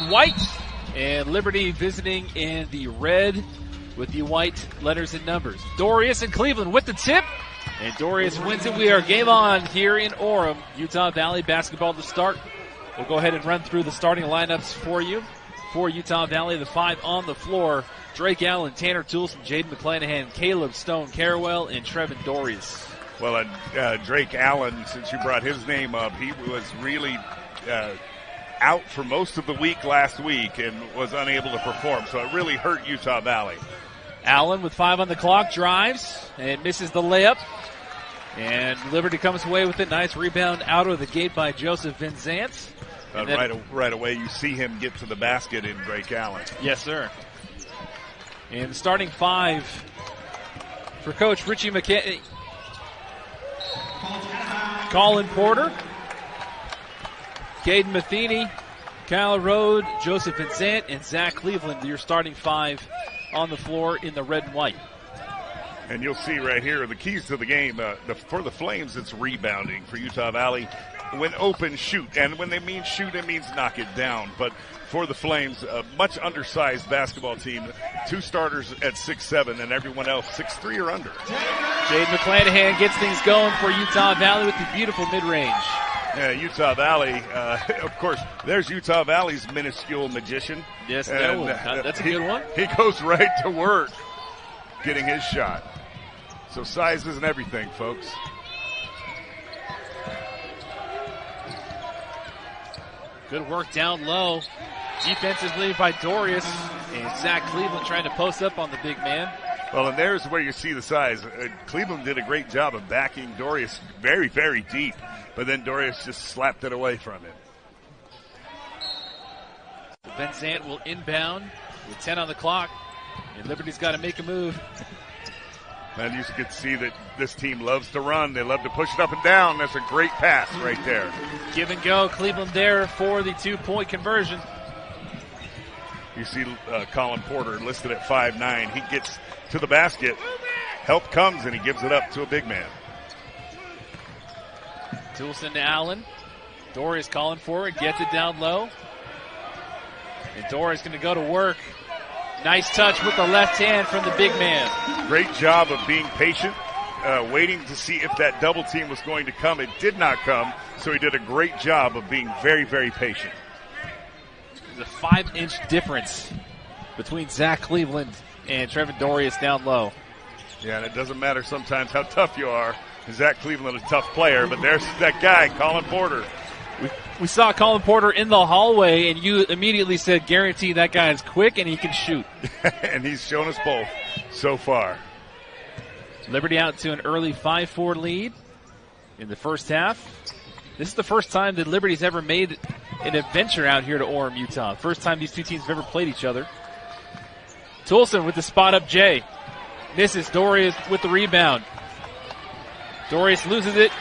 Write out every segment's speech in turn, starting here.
and white, and Liberty visiting in the red with the white letters and numbers. Dorius and Cleveland with the tip, and Dorius wins it. We are game on here in Orem. Utah Valley basketball to start. We'll go ahead and run through the starting lineups for you. For Utah Valley, the 5 on the floor: Drake Allen, Tanner Toulson, Jaden McClanahan, Caleb Stone Carrawell, and Trevin Dorius. Well, Drake Allen, since you brought his name up, he was really out for most of the week last week and was unable to perform, so it really hurt Utah Valley. Allen with 5 on the clock drives and misses the layup. And Liberty comes away with a nice rebound out of the gate by Joseph Vinzant. Right away, you see him get to the basket in Drake Allen. Yes, sir. And starting 5 for Coach Richie McKay. Colin Porter, Caden Matheny, Kyle Rode, Joseph Vinzant, and Zach Cleveland, your starting 5 on the floor in the red and white. And you'll see right here the keys to the game. For the Flames, it's rebounding. For Utah Valley, when open, shoot. And when they mean shoot, it means knock it down. But for the Flames, a much undersized basketball team, 2 starters at 6'7", and everyone else 6'3" or under. Jaden McClanahan gets things going for Utah Valley with the beautiful mid-range. Utah Valley, of course, there's Utah Valley's minuscule magician. Yes, that's a good one. He goes right to work getting his shot. So size isn't everything, folks. Good work down low. Defensively by Dorius, and Zach Cleveland trying to post up on the big man. Well, and there's where you see the size. Cleveland did a great job of backing Dorius very, very deep, but then Dorius just slapped it away from him. Vinzant will inbound with 10 on the clock, and Liberty's got to make a move. And you can see that this team loves to run. They love to push it up and down. That's a great pass right there. Give and go. Cleveland there for the 2-point conversion. You see Colin Porter listed at 5'9". He gets to the basket. Help comes, and he gives it up to a big man. Toulson to Allen. Dorius calling for it. Gets it down low. And Dorius going to go to work. Nice touch with the left hand from the big man. Great job of being patient, waiting to see if that double team was going to come. It did not come, so he did a great job of being very, very patient. There's a 5-inch difference between Zach Cleveland and Trevin Dorius down low. Yeah, and it doesn't matter sometimes how tough you are. Zach Cleveland, a tough player, but there's that guy, Colin Porter. We saw Colin Porter in the hallway, and you immediately said, guarantee that guy is quick and he can shoot. And he's shown us both so far. Liberty out to an early 5-4 lead in the first half. This is the first time that Liberty's ever made an adventure out here to Orem, Utah. First time these two teams have ever played each other. Toulson with the spot-up J. Misses. Dorius with the rebound. Dorius loses it.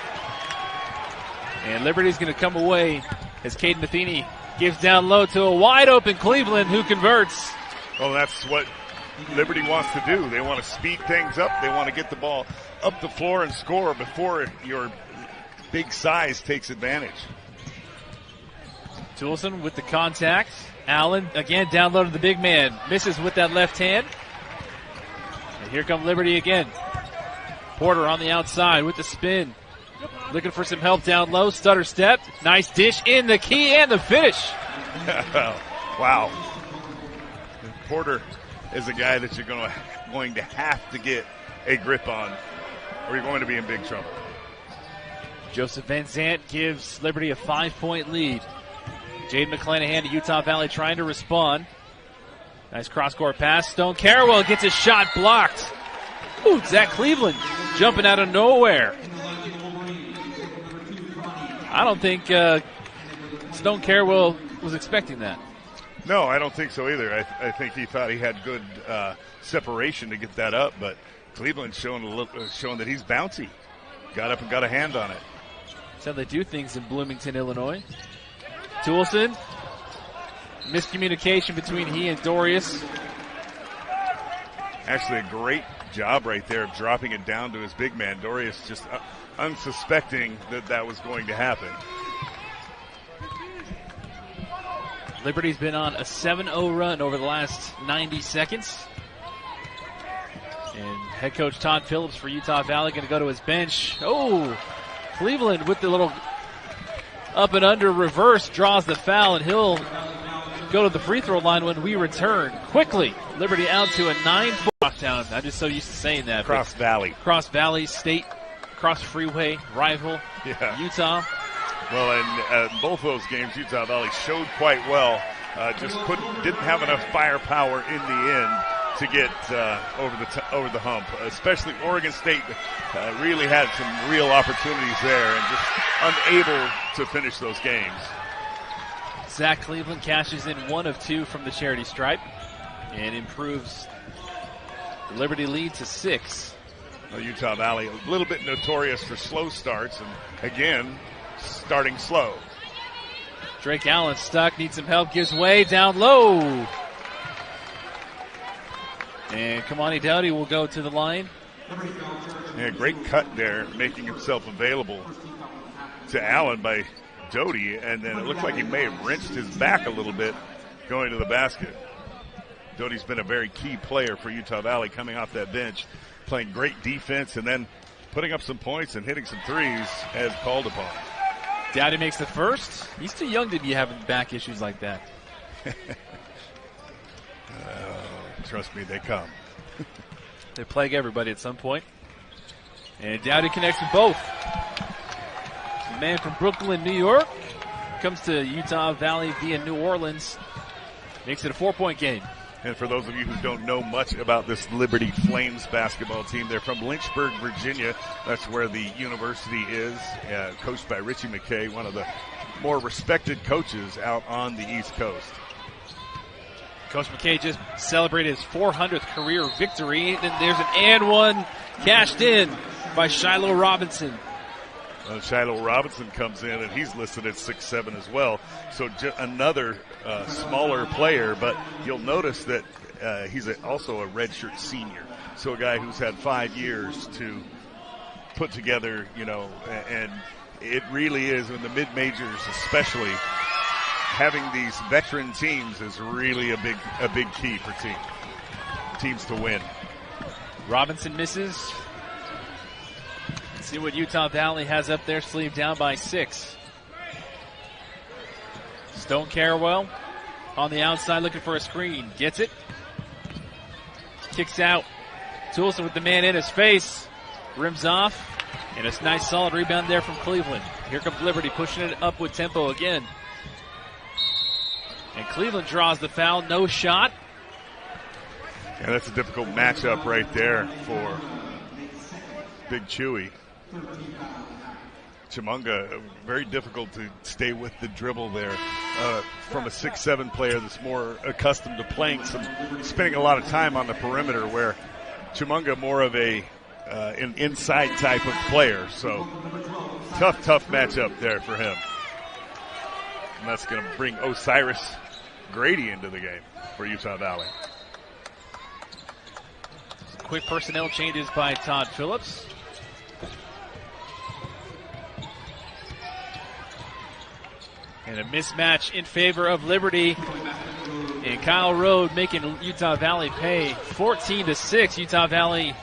And Liberty's going to come away as Caden Matheny gives down low to a wide-open Cleveland who converts. Well, that's what Liberty wants to do. They want to speed things up. They want to get the ball up the floor and score before your big size takes advantage. Toulson with the contact. Allen again down low to the big man. Misses with that left hand. And here come Liberty again. Porter on the outside with the spin. Looking for some help down low. Stutter step. Nice dish in the key and the finish. Wow. Porter is a guy that you're going to have to get a grip on, or you're going to be in big trouble. Joseph Vinzant gives Liberty a 5-point lead. Jaden McClanahan to Utah Valley trying to respond. Nice cross-court pass. Stone Carrawell gets his shot blocked. Ooh, Zach Cleveland jumping out of nowhere. I don't think Stone Carrawell was expecting that. No, I don't think so either. I think he thought he had good separation to get that up, but Cleveland's showing that he's bouncy. Got up and got a hand on it. That's how they do things in Bloomington, Illinois. Toulson. Miscommunication between he and Dorius. Actually, a great job right there of dropping it down to his big man. Dorius just unsuspecting that was going to happen. Liberty's been on a 7-0 run over the last 90 seconds. And head coach Todd Phillips for Utah Valley going to go to his bench. Oh, Cleveland with the little up and under reverse draws the foul, and he'll go to the free throw line when we return. Quickly, Liberty out to a 9-4 lockdown. I'm just so used to saying that. Cross Valley State, cross freeway, rival, Utah. Well, and both of those games, Utah Valley showed quite well. Just didn't have enough firepower in the end to get over the hump. Especially Oregon State really had some real opportunities there and just unable to finish those games. Zach Cleveland cashes in 1 of 2 from the charity stripe and improves the Liberty lead to 6. Well, Utah Valley a little bit notorious for slow starts, and again, starting slow. Drake Allen stuck, needs some help, gives way down low. And Kamani Dowdy will go to the line. Yeah, great cut there, making himself available to Allen by Doty, and then it looked like he may have wrenched his back a little bit going to the basket. Doty's been a very key player for Utah Valley coming off that bench, playing great defense and then putting up some points and hitting some threes as called upon. Dowdy makes the first. He's too young to be having back issues like that. Trust me, they come. They plague everybody at some point. And Dowdy connects with both. The man from Brooklyn, New York, comes to Utah Valley via New Orleans. Makes it a 4-point game. And for those of you who don't know much about this Liberty Flames basketball team, they're from Lynchburg, Virginia. That's where the university is, coached by Richie McKay, one of the more respected coaches out on the East Coast. Coach McKay just celebrated his 400th career victory. Then there's an and one cashed in by Shiloh Robinson. Shiloh Robinson comes in, and he's listed at 6'7" as well. So another smaller player, but you'll notice that he's also a redshirt senior. So a guy who's had 5 years to put together, and it really is in the mid-majors especially. Having these veteran teams is really a big key for teams to win. Robinson misses. Let's see what Utah Valley has up their sleeve, down by 6. Stone Carrawell on the outside looking for a screen. Gets it. Kicks out. Toulson with the man in his face. Rims off. And a nice solid rebound there from Cleveland. Here comes Liberty pushing it up with tempo again. And Cleveland draws the foul. No shot. Yeah, that's a difficult matchup right there for Big Chewy. Chimunga, very difficult to stay with the dribble there from a 6'7" player that's more accustomed to spending a lot of time on the perimeter, where Chimunga more of an inside type of player. So tough matchup there for him. And that's going to bring Osiris Grady into the game for Utah Valley. Some quick personnel changes by Todd Phillips. And a mismatch in favor of Liberty. And Kyle Rode making Utah Valley pay 14-6. Utah Valley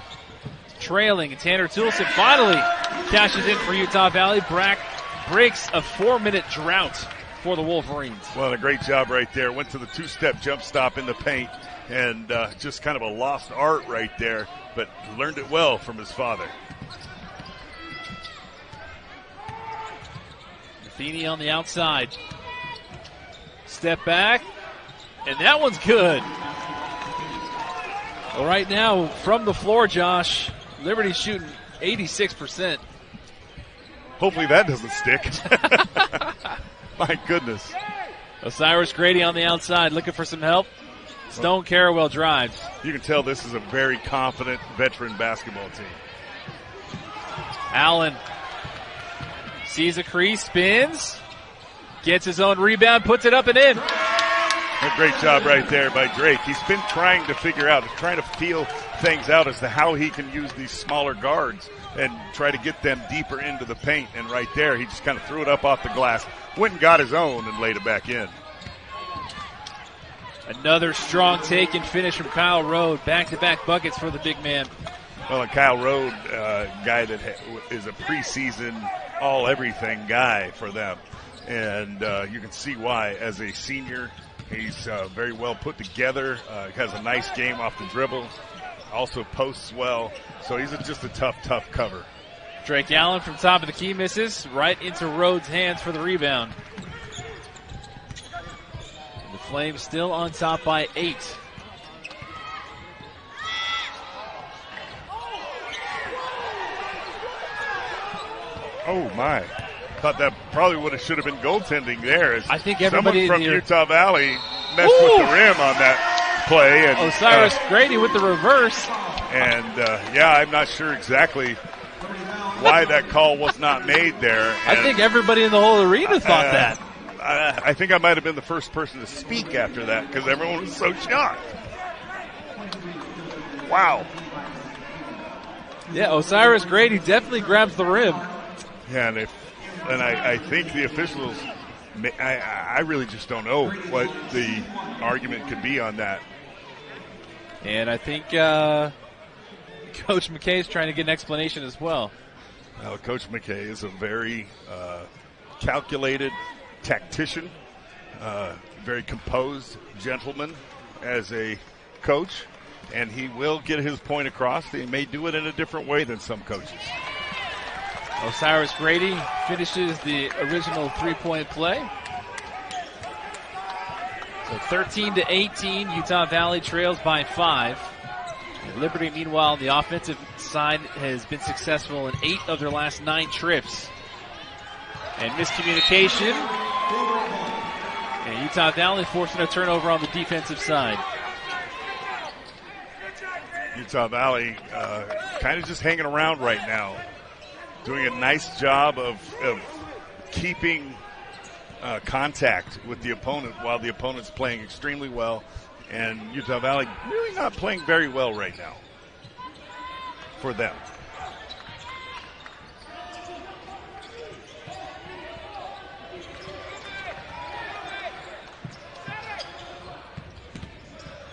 trailing. And Tanner Toulson finally cashes in for Utah Valley. Breaks a 4-minute drought for the Wolverines. Well, a great job right there. Went to the two-step jump stop in the paint, and just kind of a lost art right there, but learned it well from his father. Matheny on the outside. Step back, and that one's good. Well, right now, from the floor, Josh, Liberty's shooting 86%. Hopefully that doesn't stick. My goodness. Osiris Grady on the outside looking for some help. Stone Carrawell drives. You can tell this is a very confident veteran basketball team. Allen sees a crease, spins, gets his own rebound, puts it up and in. A great job right there by Drake. He's been trying to feel things out as to how he can use these smaller guards and try to get them deeper into the paint. And right there, he just kind of threw it up off the glass, went and got his own and laid it back in. Another strong take and finish from Kyle Rode. Back-to-back buckets for the big man. Well, Kyle Rode, guy that is a preseason all-everything guy for them. And you can see why. As a senior, he's very well put together, has a nice game off the dribble, also posts well. So he's just a tough cover. Drake Allen from top of the key misses right into Rhodes' hands for the rebound. The Flames still on top by 8. Oh my. Thought that probably should have been goaltending there. I think everybody someone from Utah Valley messed with the rim on that play. And Osiris Grady with the reverse. And I'm not sure exactly why that call was not made there. And I think everybody in the whole arena thought that. I think I might have been the first person to speak after that because everyone was so shocked. Wow. Yeah, Osiris Grady definitely grabs the rim. Yeah, and I think the officials, I really just don't know what the argument could be on that. And I think Coach McKay is trying to get an explanation as well. Well, Coach McKay is a very calculated tactician, very composed gentleman as a coach, and he will get his point across. He may do it in a different way than some coaches. Osiris Grady finishes the original three-point play. So 13-18, Utah Valley trails by 5. Liberty, meanwhile, on the offensive side, has been successful in 8 of their last 9 trips. And miscommunication. And Utah Valley forcing a turnover on the defensive side. Utah Valley kind of just hanging around right now. Doing a nice job of keeping contact with the opponent while the opponent's playing extremely well. And Utah Valley really not playing very well right now for them.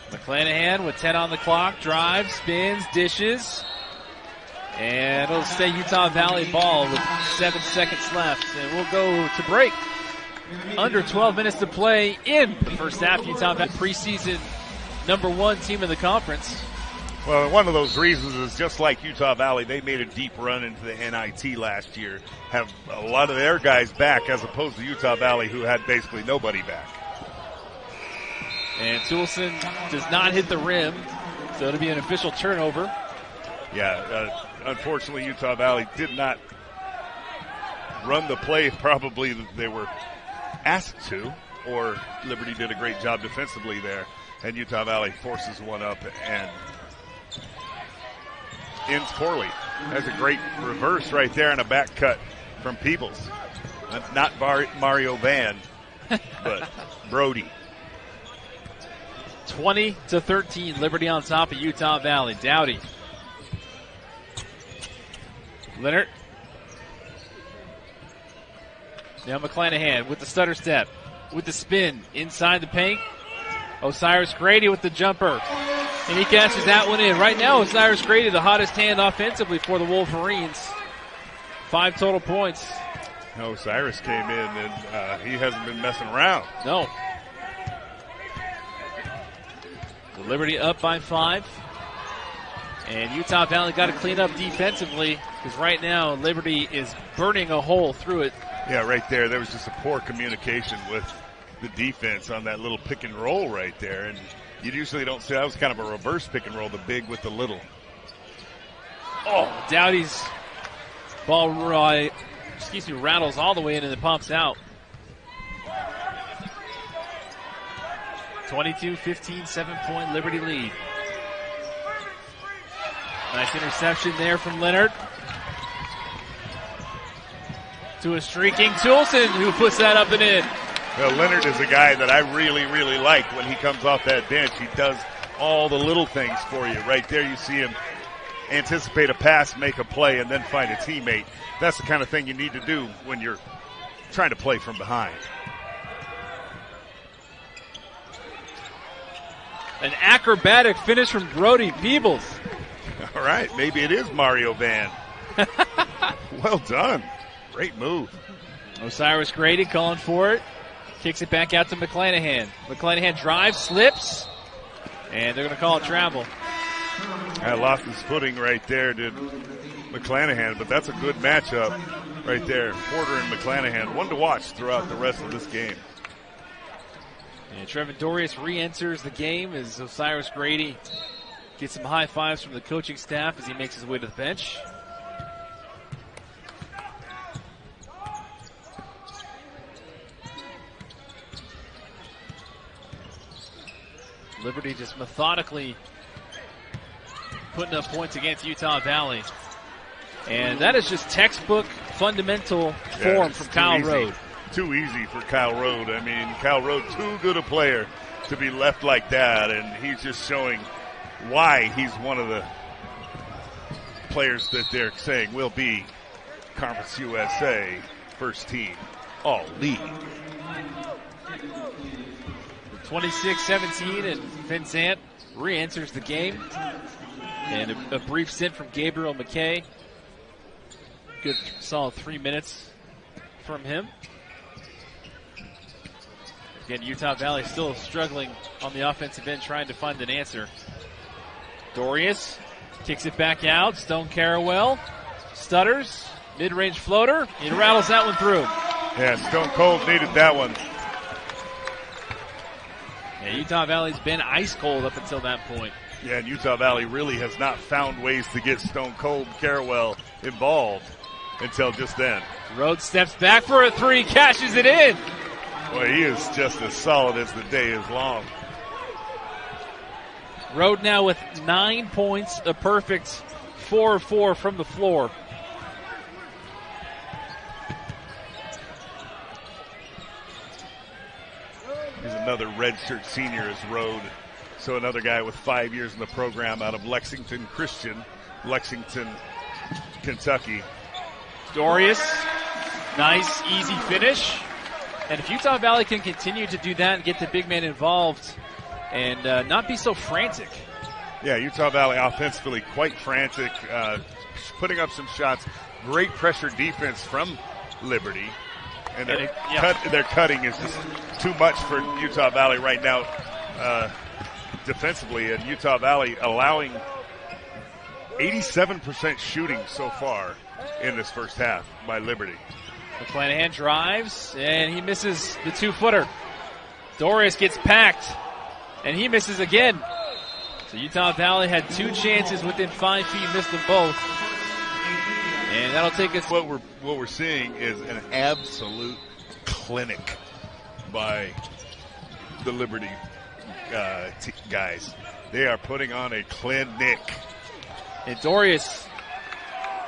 McClanahan with 10 on the clock, drives, spins, dishes. And it'll stay Utah Valley ball with 7 seconds left. And we'll go to break. Under 12 minutes to play in the first half. Utah Valley preseason #1 team in the conference. Well, one of those reasons is just like Utah Valley, they made a deep run into the NIT last year. Have a lot of their guys back as opposed to Utah Valley, who had basically nobody back. And Toulson does not hit the rim, so it'll be an official turnover. Yeah, unfortunately, Utah Valley did not run the play probably they were asked to, or Liberty did a great job defensively there, and Utah Valley forces one up and ends poorly. That's a great reverse right there and a back cut from Peebles. Not Mario Van, but Brody. 20-13, Liberty on top of Utah Valley. Dowdy. Leonard. Now McClanahan with the stutter step, with the spin inside the paint. Osiris Grady with the jumper. And he catches that one in. Right now, Osiris Grady, the hottest hand offensively for the Wolverines. 5 total points. Osiris came in and he hasn't been messing around. No. Liberty up by 5. And Utah Valley got to clean up defensively because right now Liberty is burning a hole through it. Yeah, right there. There was just a poor communication with the defense on that little pick and roll right there. And you usually don't see that. Was kind of a reverse pick and roll, the big with the little. Oh, Dowdy's ball rattles all the way in and then pops out. 22-15, 7-point Liberty lead. Nice interception there from Leonard. To a streaking Toulson, who puts that up and in. Well, Leonard is a guy that I really, really like when he comes off that bench. He does all the little things for you. Right there you see him anticipate a pass, make a play, and then find a teammate. That's the kind of thing you need to do when you're trying to play from behind. An acrobatic finish from Brody Peebles. All right, maybe it is Mario Van. Well done. Great move. Osiris Grady calling for it. Kicks it back out to McClanahan. McClanahan drives, slips, and they're going to call it travel. I lost his footing right there, did McClanahan, but that's a good matchup right there. Porter and McClanahan, one to watch throughout the rest of this game. And Trevin Dorius re-enters the game as Osiris Grady gets some high fives from the coaching staff as he makes his way to the bench. Liberty just methodically putting up points against Utah Valley. And that is just textbook fundamental form from Kyle Rode. Too easy for Kyle Rode. I mean, Kyle Rode, too good a player to be left like that, and he's just showing why he's one of the players that they're saying will be Conference USA first team all league. 26-17, and Vincent re-enters the game. And a brief stint from Gabriel McKay. Good solid 3 minutes from him. Again, Utah Valley still struggling on the offensive end, trying to find an answer. Dorius kicks it back out. Stone Carawell stutters. Mid-range floater. He rattles that one through. Yeah, Stone Cold needed that one. Yeah, Utah Valley's been ice cold up until that point. Yeah, and Utah Valley really has not found ways to get Stone Cold Carawell involved until just then. Rhodes steps back for a three, cashes it in. Boy, he is just as solid as the day is long. Rode now with 9 points, a perfect 4 of 4 from the floor. Here's another redshirt senior as Rode. So another guy with 5 years in the program out of Lexington Christian, Lexington, Kentucky. Dorius, nice, easy finish. And if Utah Valley can continue to do that and get the big man involved and not be so frantic. Yeah, Utah Valley offensively quite frantic, putting up some shots. Great pressure defense from Liberty. And their cutting is just too much for Utah Valley right now defensively. And Utah Valley allowing 87% shooting so far in this first half by Liberty. McClanahan drives, and he misses the 2-footer. Dorius gets packed, and he misses again. So Utah Valley had 2 chances within 5 feet, missed them both. And that'll take us. What we're seeing is an absolute clinic by the Liberty guys. They are putting on a clinic. And Dorius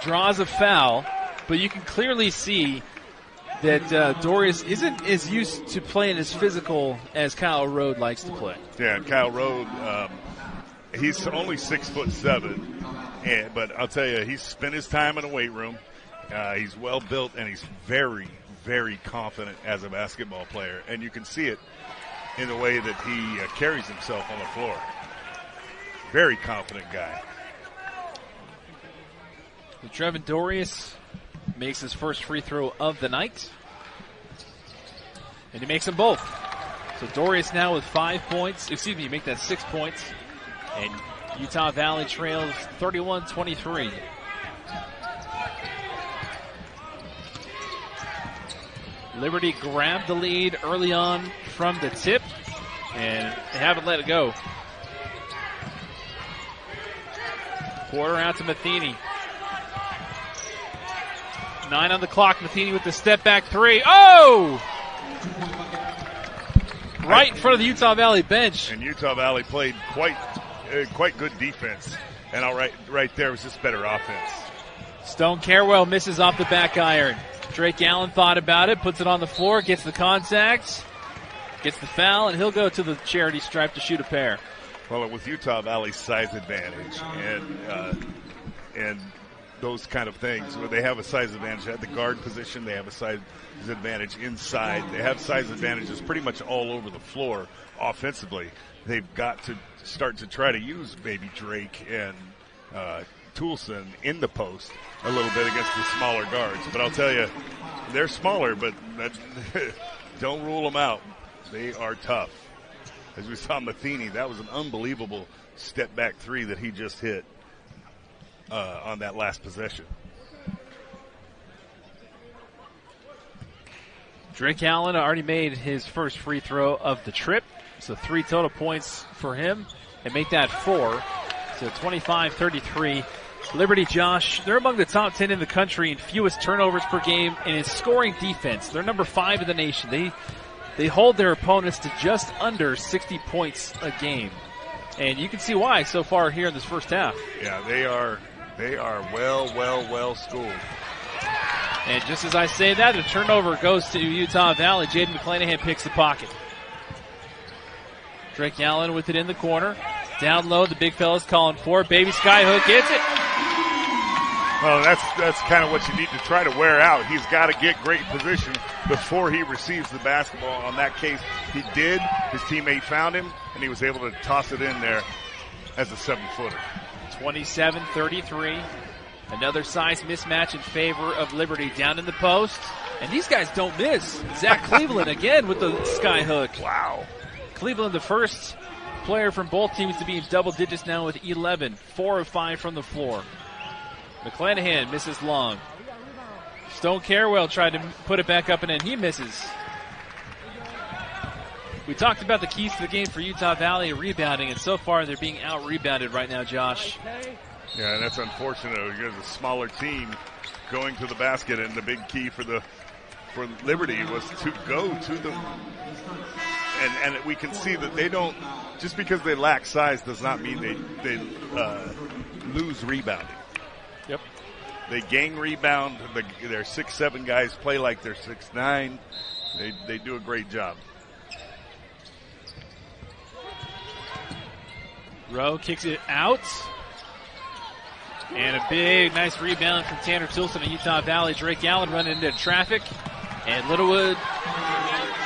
draws a foul, but you can clearly see that Dorius isn't as used to playing as physical as Kyle Rode likes to play. Yeah, and Kyle Rode, he's only 6'7", but I'll tell you, he's spent his time in a weight room. He's well built, and he's very, very confident as a basketball player, and you can see it in the way that he carries himself on the floor. Very confident guy. Trevin Dorius makes his first free throw of the night. And he makes them both. So Dorius now with 5 points. Excuse me, make that 6 points. And Utah Valley trails 31-23. Liberty grabbed the lead early on from the tip, and they haven't let it go. Porter out to Matheny. 9 on the clock. Matheny with the step back 3. Oh! Right in front of the Utah Valley bench. And Utah Valley played quite good defense. And right there was just better offense. Stone Carawell misses off the back iron. Drake Allen thought about it, puts it on the floor, gets the contact, gets the foul, and he'll go to the charity stripe to shoot a pair. Well, with Utah Valley's size advantage and those kind of things, where they have a size advantage at the guard position, they have a size advantage inside. They have size advantages pretty much all over the floor offensively, they've got to start to try to use maybe Drake and Toulson in the post a little bit against the smaller guards. But I'll tell you, they're smaller, but don't rule them out. They are tough. As we saw Matheny, that was an unbelievable step-back three that he just hit on that last possession. Drake Allen already made his first free throw of the trip, so 3 total points for him, and make that 4. So 25-33. Liberty, Josh, they're among the top 10 in the country in fewest turnovers per game and in scoring defense. They're number 5 in the nation. They hold their opponents to just under 60 points a game. And you can see why so far here in this first half. Yeah, they are well schooled. And just as I say that, the turnover goes to Utah Valley. Jaden McClanahan picks the pocket. Drake Allen with it in the corner. Down low, the big fella's calling for it. Baby Skyhook gets it. Well, that's kind of what you need to try to wear out. He's got to get great position before he receives the basketball. In that case, he did. His teammate found him, and he was able to toss it in there as a 7-footer. 27-33. Another size mismatch in favor of Liberty down in the post. And these guys don't miss. Zach Cleveland again with the skyhook. Wow. Cleveland, the first player from both teams to be in double digits now with 11. 4 of 5 from the floor. McClanahan misses long. Stone Carewell tried to put it back up and in. He misses. We talked about the keys to the game for Utah Valley rebounding, and so far they're being out-rebounded right now, Josh. Yeah, and that's unfortunate because a smaller team going to the basket, and the big key for Liberty was to go to the and we can see that they don't, just because they lack size does not mean they lose rebounding. Yep. They gang rebound. Their 6'7" guys play like they're 6'9". They do a great job. Rowe kicks it out. And a big, nice rebound from Tanner Tilson of Utah Valley. Drake Allen running into traffic. And Littlewood,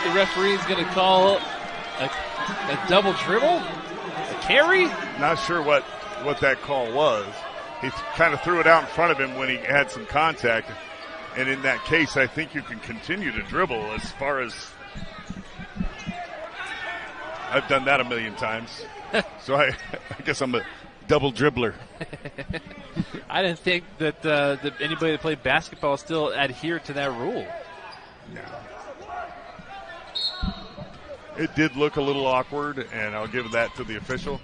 the referee is going to call a double dribble? A carry? Not sure what that call was. He kind of threw it out in front of him when he had some contact. And in that case, I think you can continue to dribble as far as I've done that a million times. So I guess I'm a double dribbler. I didn't think that anybody that played basketball still adhered to that rule. No. It did look a little awkward, and I'll give that to the official.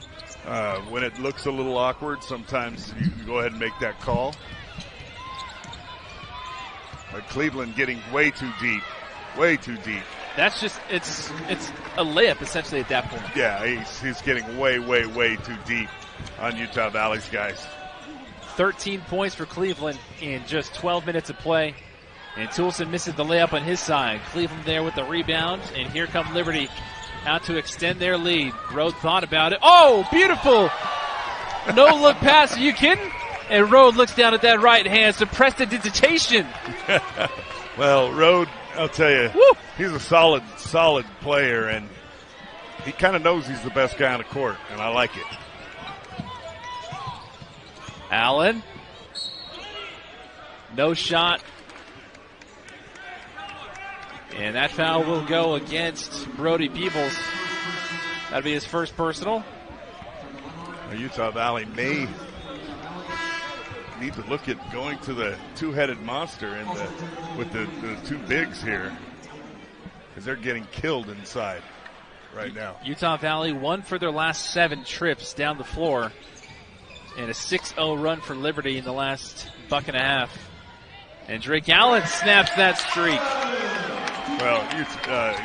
When it looks a little awkward, sometimes you can go ahead and make that call. But Cleveland getting way too deep. Way too deep. That's just, it's a layup essentially at that point. Yeah, he's getting way too deep on Utah Valley's guys. 13 points for Cleveland in just 12 minutes of play. And Toulson misses the layup on his side. Cleveland there with the rebound. And here come Liberty out to extend their lead. Rode thought about it. Oh, beautiful! No-look pass. Are you kidding? And Rode looks down at that right hand. Some prestidigitation. Well, Rode, I'll tell you, woo! He's a solid player, and he kind of knows he's the best guy on the court, and I like it. Allen. No shot. And that foul will go against Brody Peebles. That'll be his first personal. Utah Valley may need to look at going to the two-headed monster with the two bigs here, because they're getting killed inside right now. Utah Valley won for their last 7 trips down the floor, and a 6-0 run for Liberty in the last buck and a half. And Drake Allen snaps that streak. Well,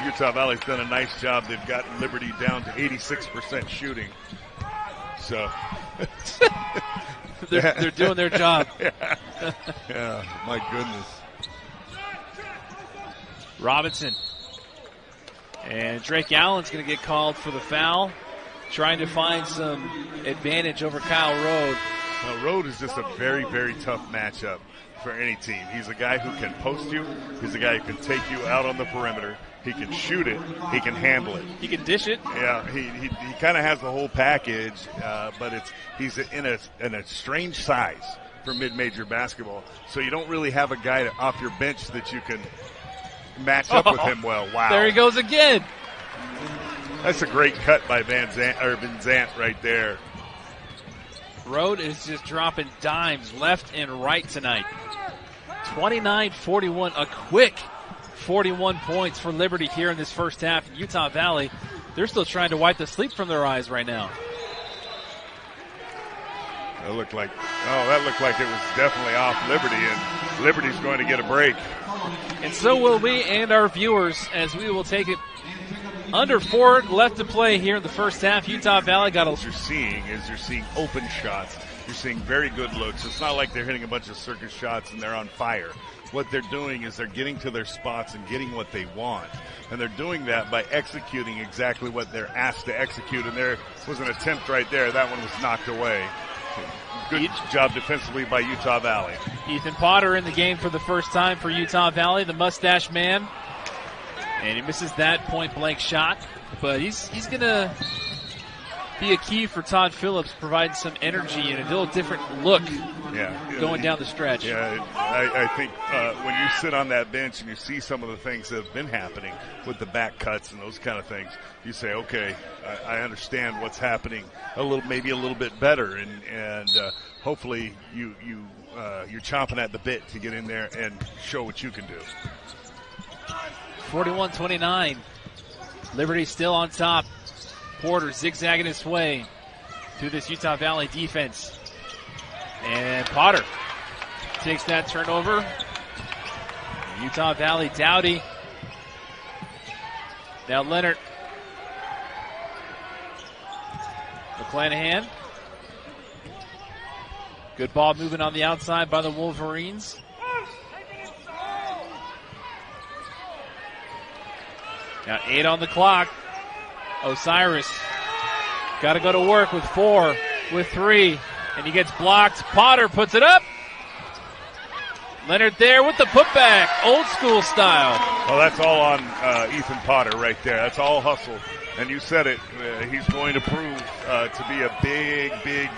Utah Valley's done a nice job. They've gotten Liberty down to 86% shooting. So they're doing their job. Yeah, my goodness. Robinson. And Drake Allen's going to get called for the foul, trying to find some advantage over Kyle Rode. Well, Rode is just a very tough matchup for any team. He's a guy who can post you. He's a guy who can take you out on the perimeter. He can shoot it. He can handle it. He can dish it. Yeah, he kind of has the whole package, but he's in a strange size for mid-major basketball. So you don't really have a guy off your bench that you can match up with him well. Wow. There he goes again. That's a great cut by Van Zant right there. Road is just dropping dimes left and right tonight. 29-41, a quick 41 points for Liberty here in this first half. Utah Valley, they're still trying to wipe the sleep from their eyes right now. That looked like it was definitely off Liberty, and Liberty's going to get a break. And so will we and our viewers, as we will take it under 4 left to play here in the first half. Utah Valley got You're seeing open shots. You're seeing very good looks. It's not like they're hitting a bunch of circus shots and they're on fire. What they're doing is they're getting to their spots and getting what they want. And they're doing that by executing exactly what they're asked to execute. And there was an attempt right there. That one was knocked away. Good job defensively by Utah Valley. Ethan Potter in the game for the first time for Utah Valley, the mustache man. And he misses that point-blank shot. But he's going to be a key for Todd Phillips, providing some energy and a little different look going down the stretch. Yeah, I think when you sit on that bench and you see some of the things that have been happening with the back cuts and those kind of things, you say, okay, I understand what's happening maybe a little bit better, and hopefully you're chomping at the bit to get in there and show what you can do. 41-29. Liberty still on top. Porter zigzagging his way through this Utah Valley defense. And Potter takes that turnover. Utah Valley, Dowdy. Now Leonard. McClanahan. Good ball moving on the outside by the Wolverines. Now 8 on the clock. Osiris got to go to work with 4, with 3, and he gets blocked. Potter puts it up. Leonard there with the putback, old school style. Well, that's all on Ethan Potter right there. That's all hustle. And you said it, he's going to prove to be a big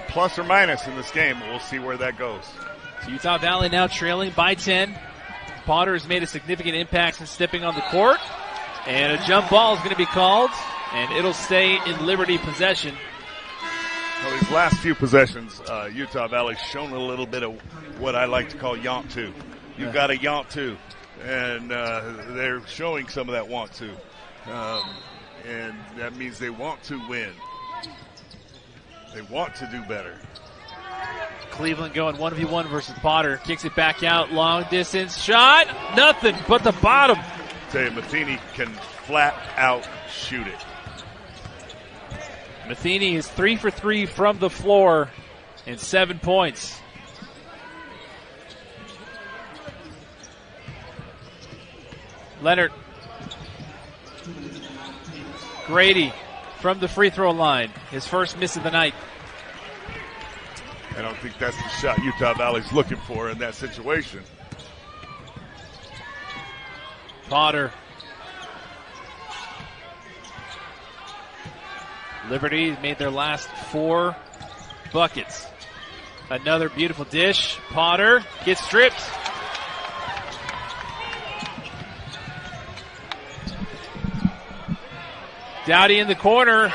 plus or minus in this game. We'll see where that goes. So Utah Valley now trailing by 10. Potter has made a significant impact since stepping on the court. And a jump ball is going to be called, and it'll stay in Liberty possession. Well, these last few possessions, Utah Valley's shown a little bit of what I like to call yaunt to. You've got a yaunt to, and they're showing some of that want to. And that means they want to win. They want to do better. Cleveland going 1v1 versus Potter. Kicks it back out, long distance shot. Nothing but the bottom. Tell you, Matheny can flat out shoot it. Matheny is 3 for 3 from the floor and 7 points. Leonard. Grady from the free throw line. His first miss of the night. I don't think that's the shot Utah Valley's looking for in that situation. Potter. Liberty made their last 4 buckets. Another beautiful dish. Potter gets stripped. Dowdy in the corner.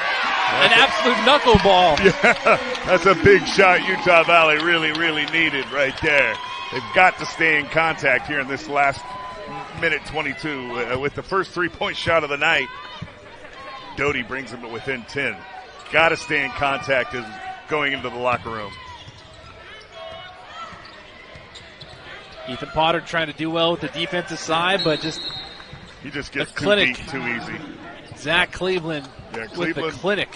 An absolute knuckleball. Yeah, that's a big shot Utah Valley really needed right there. They've got to stay in contact here in this last minute 22 with the first 3-point shot of the night. Doty brings them to within 10. Got to stay in contact as going into the locker room. Ethan Potter trying to do well with the defensive side, but he just gets too deep too easy. Zach Cleveland with the clinic.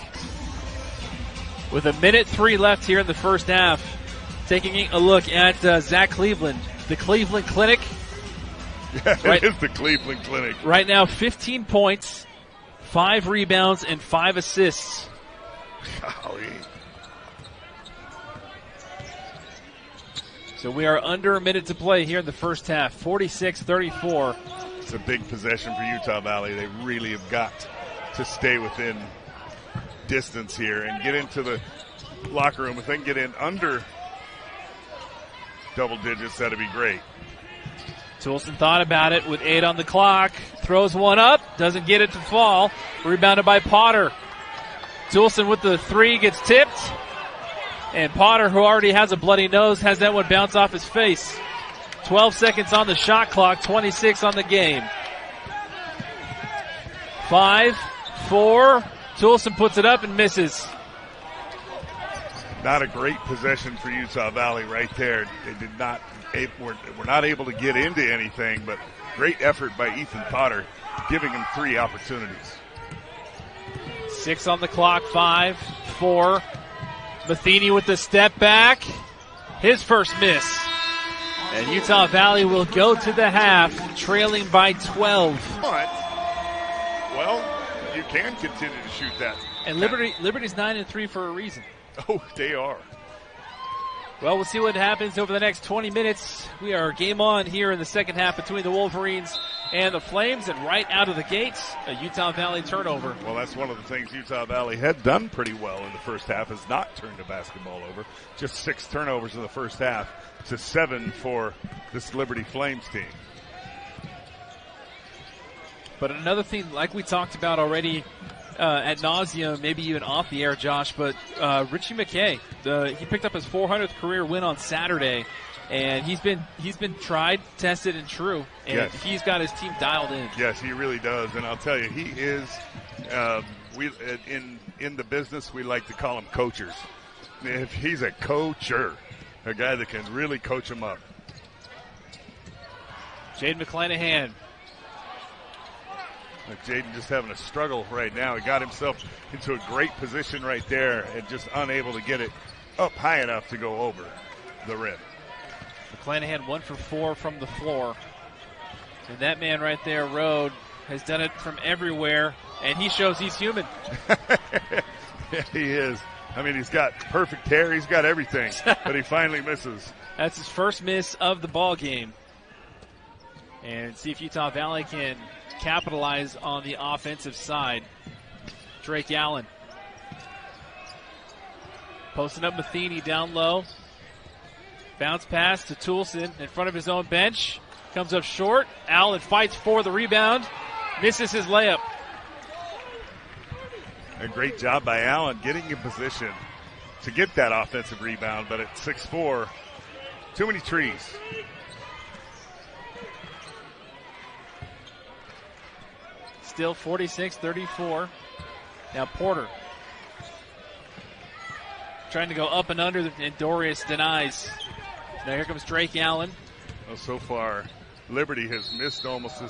With 1:03 left here in the first half, taking a look at Zach Cleveland, the Cleveland Clinic. Yeah, it is the Cleveland Clinic. Right now, 15 points, 5 rebounds, and 5 assists. Golly. So we are under a minute to play here in the first half. 46-34. It's a big possession for Utah Valley. They really have got to stay within distance here and get into the locker room. If they can get in under double digits, that'd be great. Toulson thought about it with 8 on the clock. Throws one up, doesn't get it to fall. Rebounded by Potter. Toulson with the 3 gets tipped. And Potter, who already has a bloody nose, has that one bounce off his face. 12 seconds on the shot clock, 26 on the game. 5, 4. Toulson puts it up and misses. Not a great possession for Utah Valley right there. They did not, were not able to get into anything, but great effort by Ethan Potter, giving him 3 opportunities. 6 on the clock, 5, 4. Matheny with the step back. His first miss. And Utah Valley will go to the half, trailing by 12. But, well, you can continue to shoot that. And Liberty's 9-3 for a reason. Oh, they are. Well, we'll see what happens over the next 20 minutes. We are game on here in the second half between the Wolverines and the Flames, and right out of the gates, a Utah Valley turnover. Well, that's one of the things Utah Valley had done pretty well in the first half, is not turned the basketball over. Just 6 turnovers in the first half to 7 for this Liberty Flames team. But another thing, like we talked about already ad nauseum, maybe even off the air, Josh, but Richie McKay, he picked up his 400th career win on Saturday, and he's been tried, tested, and true, and yes, he's got his team dialed in. Yes, he really does, and I'll tell you, he is. In the business, we like to call him coachers. If he's a coacher, a guy that can really coach him up. Jaden McClanahan. Jaden just having a struggle right now. He got himself into a great position right there and just unable to get it up high enough to go over the rim. McClanahan 1 for 4 from the floor. And that man right there, Rode, has done it from everywhere, and he shows he's human. Yeah, he is. I mean, he's got perfect hair. He's got everything, but he finally misses. That's his first miss of the ball game. And see if Utah Valley can capitalize on the offensive side. Drake Allen. Posting up Matheny down low. Bounce pass to Toulson in front of his own bench. Comes up short. Allen fights for the rebound. Misses his layup. A great job by Allen getting in position to get that offensive rebound, but at 6'4", too many trees. Still 46-34. Now Porter trying to go up and under, and Dorius denies. Now here comes Drake Allen. Well, so far, Liberty has missed almost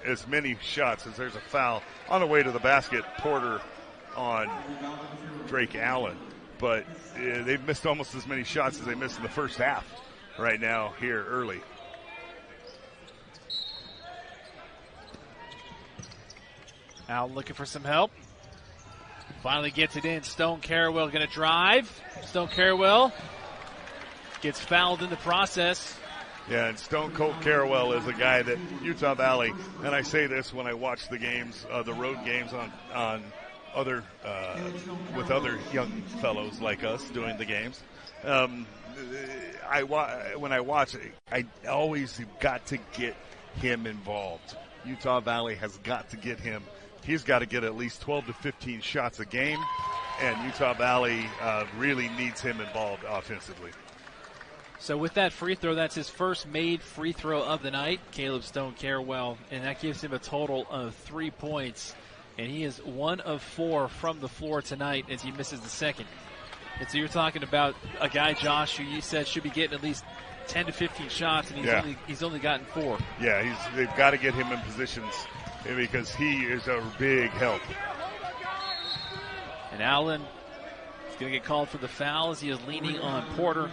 as many shots as there's a foul on the way to the basket. Porter on Drake Allen, but they've missed almost as many shots as they missed in the first half right now here early. Allen looking for some help. Finally gets it in. Stone Carrawell going to drive. Stone Carrawell gets fouled in the process. Yeah, and Stone Cold Carrawell is a guy that Utah Valley, and I say this when I watch the games, the road games on other with other young fellows like us doing the games. When I watch it, I always have got to get him involved. Utah Valley has got to get him. He's got to get at least 12 to 15 shots a game, and Utah Valley really needs him involved offensively. So with that free throw, that's his first made free throw of the night, Caleb Stone Carrawell, and that gives him a total of 3 points. And he is 1 of 4 from the floor tonight as he misses the second. And so you're talking about a guy, Josh, who you said should be getting at least 10 to 15 shots, and he's only gotten 4. Yeah, they've got to get him in positions because he is a big help. And Allen is going to get called for the foul as he is leaning on Porter.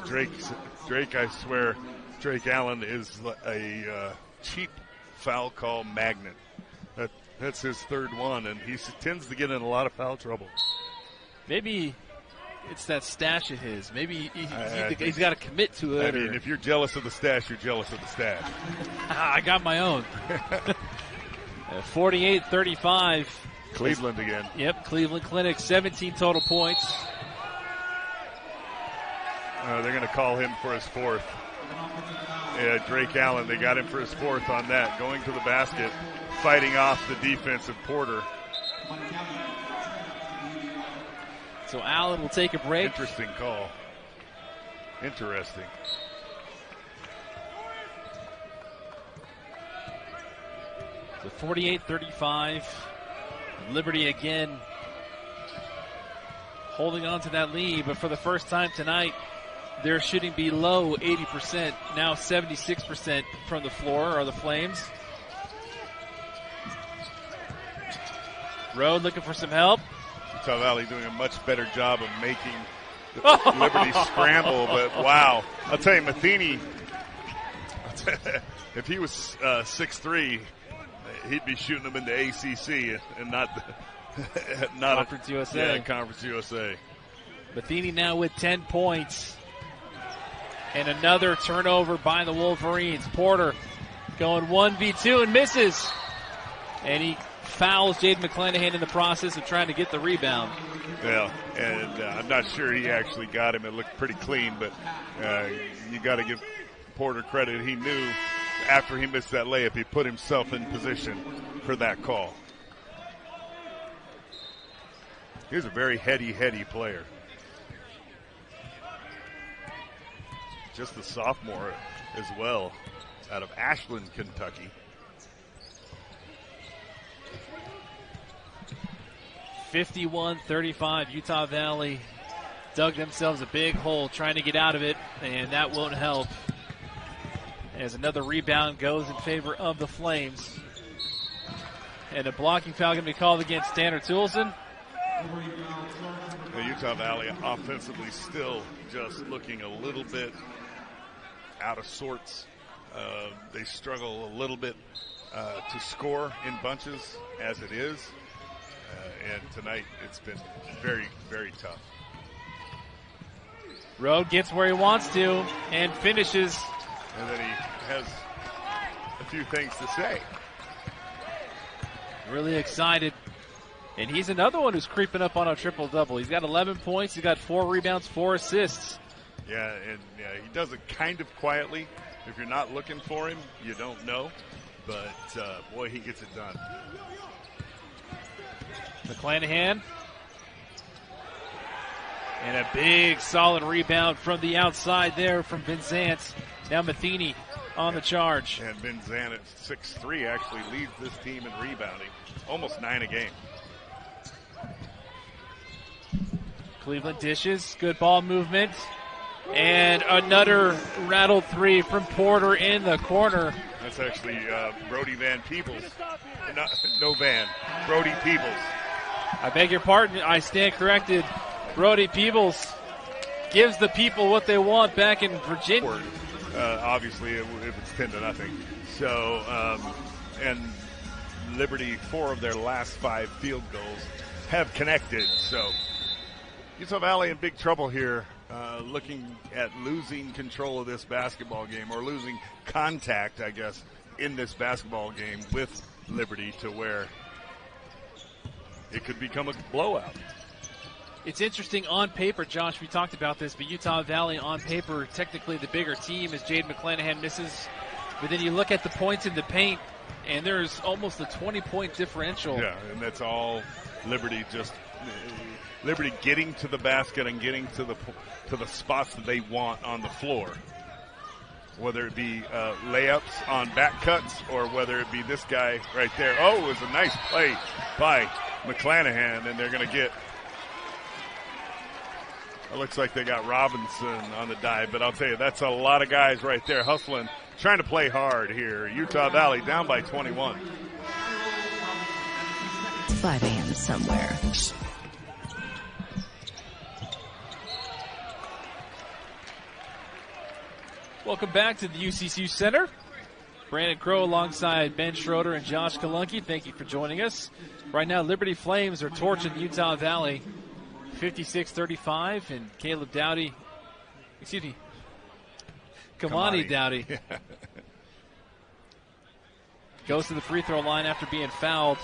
Drake, I swear, Drake Allen is a cheap foul call magnet. That's his third one, and he tends to get in a lot of foul trouble. Maybe it's that stash of his. Maybe he's got to commit to it. I mean, if you're jealous of the stash, you're jealous of the stash. I got my own. 48-35. Cleveland again. Yep, Cleveland Clinic, 17 total points. They're going to call him for his fourth. Yeah, Drake Allen, they got him for his fourth on that. Going to the basket, fighting off the defense of Porter. So Allen will take a break. Interesting call. Interesting. So 48-35. Liberty again holding on to that lead, but for the first time tonight, they're shooting below 80%, now 76% from the floor are the Flames. Road looking for some help. Utah Valley doing a much better job of making the Liberty scramble, but wow. I'll tell you, Matheny, if he was 6'3", he'd be shooting them in the ACC and not Conference USA. Yeah, Conference USA. Matheny now with 10 points. And another turnover by the Wolverines. Porter going 1v2 and misses. And he fouls Jaden McClanahan in the process of trying to get the rebound. Yeah, and I'm not sure he actually got him. It looked pretty clean, but you got to give Porter credit. He knew after he missed that layup, he put himself in position for that call. He's a very heady player. Just a sophomore as well, out of Ashland, Kentucky. 51-35, Utah Valley dug themselves a big hole trying to get out of it, and that won't help. As another rebound goes in favor of the Flames. And a blocking foul going to be called against Tanner Toulson. The Utah Valley offensively still just looking a little bit out of sorts. They struggle a little bit to score in bunches as it is. And tonight it's been very, very tough. Road gets where he wants to and finishes. And then he has a few things to say. Really excited. And he's another one who's creeping up on a triple-double. He's got 11 points. He's got 4 rebounds, 4 assists. Yeah, and he does it kind of quietly. If you're not looking for him, you don't know. But, boy, he gets it done. McClanahan. And a big, solid rebound from the outside there from Vinzant. Now Matheny on the charge. And Vinzant at 6'3" actually leads this team in rebounding. Almost 9 a game. Cleveland dishes. Good ball movement. And another rattled three from Porter in the corner. That's actually Brody Van Peebles. No Van. Brody Peebles. I beg your pardon. I stand corrected. Brody Peebles gives the people what they want back in Virginia. Obviously, if it's 10-0. So, and Liberty, 4 of their last 5 field goals have connected. So, Utah Valley in big trouble here, looking at losing control of this basketball game, or losing contact, I guess, in this basketball game with Liberty, to where it could become a blowout. It's interesting on paper, Josh, we talked about this, but Utah Valley on paper, technically the bigger team as Jaden McClanahan misses. But then you look at the points in the paint, and there's almost a 20-point differential. Yeah, and that's all Liberty Liberty getting to the basket and getting to the spots that they want on the floor. Whether it be layups on back cuts or whether it be this guy right there. Oh, it was a nice play by McClanahan, and they're going to get. It looks like they got Robinson on the dive, but I'll tell you, that's a lot of guys right there hustling, trying to play hard here. Utah Valley down by 21. 5 a.m. somewhere. Welcome back to the UCCU Center. Brandon Crow alongside Ben Schroeder and Josh Kalunky. Thank you for joining us. Right now, Liberty Flames are torching Utah Valley 56-35, and Caleb Dowdy, Kamani Dowdy goes to the free throw line after being fouled.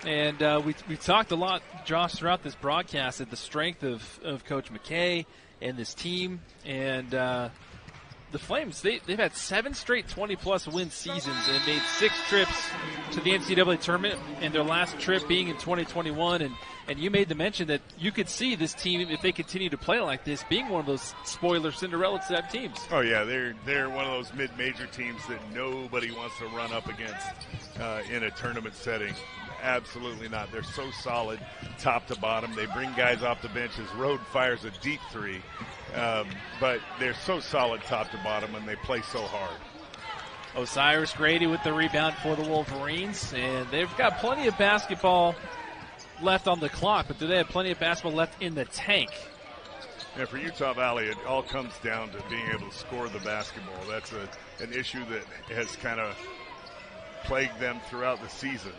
And we talked a lot, Josh, throughout this broadcast at the strength of Coach McKay and this team. And the Flames, they've had 7 straight 20-plus win seasons and made 6 trips to the NCAA tournament, and their last trip being in 2021. And you made the mention that you could see this team, if they continue to play like this, being one of those spoiler Cinderella type teams. Oh, yeah, they're one of those mid-major teams that nobody wants to run up against in a tournament setting. Absolutely not. They're so solid top to bottom. They bring guys off the bench as Rode fires a deep three. But they're so solid top to bottom, and they play so hard. Osiris Grady with the rebound for the Wolverines, and they've got plenty of basketball left on the clock, but do they have plenty of basketball left in the tank? Yeah, for Utah Valley, it all comes down to being able to score the basketball. That's an issue that has kind of plagued them throughout the season.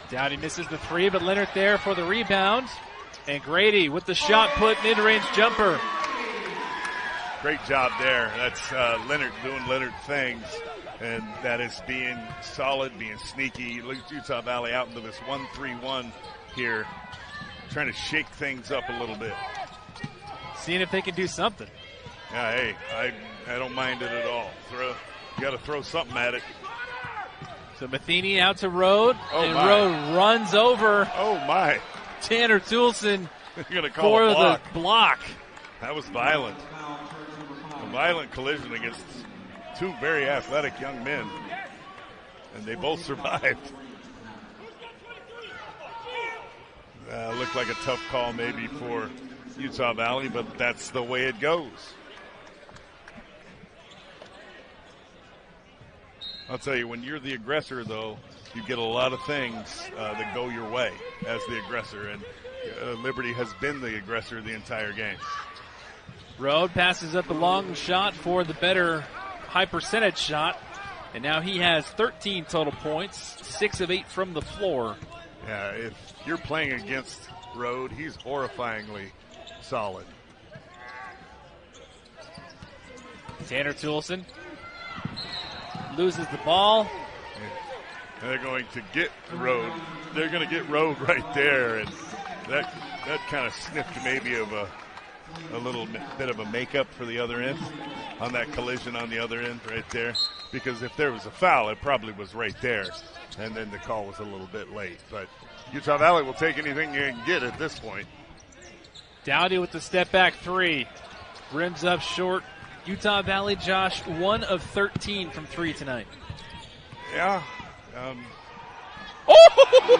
Dowdy misses the three, but Leonard there for the rebound. And Grady with the shot put, mid-range jumper. Great job there. That's Leonard doing Leonard things, and that is being solid, being sneaky. Utah Valley out into this 1-3-1 here, trying to shake things up a little bit. Seeing if they can do something. Yeah, hey, I don't mind it at all. You got to throw something at it. So Matheny out to Rode, and Rode runs over. Oh, my. Tanner Toulson for the block. That was violent. A violent collision against 2 very athletic young men. And they both survived. Looked like a tough call maybe for Utah Valley, but that's the way it goes. I'll tell you, when you're the aggressor, though, you get a lot of things that go your way as the aggressor, and Liberty has been the aggressor the entire game. Rode passes up a long shot for the better high percentage shot, and now he has 13 total points, 6 of 8 from the floor. Yeah, if you're playing against Rode, he's horrifyingly solid. Tanner Toulson loses the ball. And they're going to get Rode. They're going to get Rode right there, and that kind of sniffed maybe of a little bit of a makeup for the other end on that collision on the other end right there. Because if there was a foul, it probably was right there, and then the call was a little bit late. But Utah Valley will take anything you can get at this point. Dowdy with the step back three, rims up short. Utah Valley, Josh, 1 of 13 from 3 tonight. Yeah.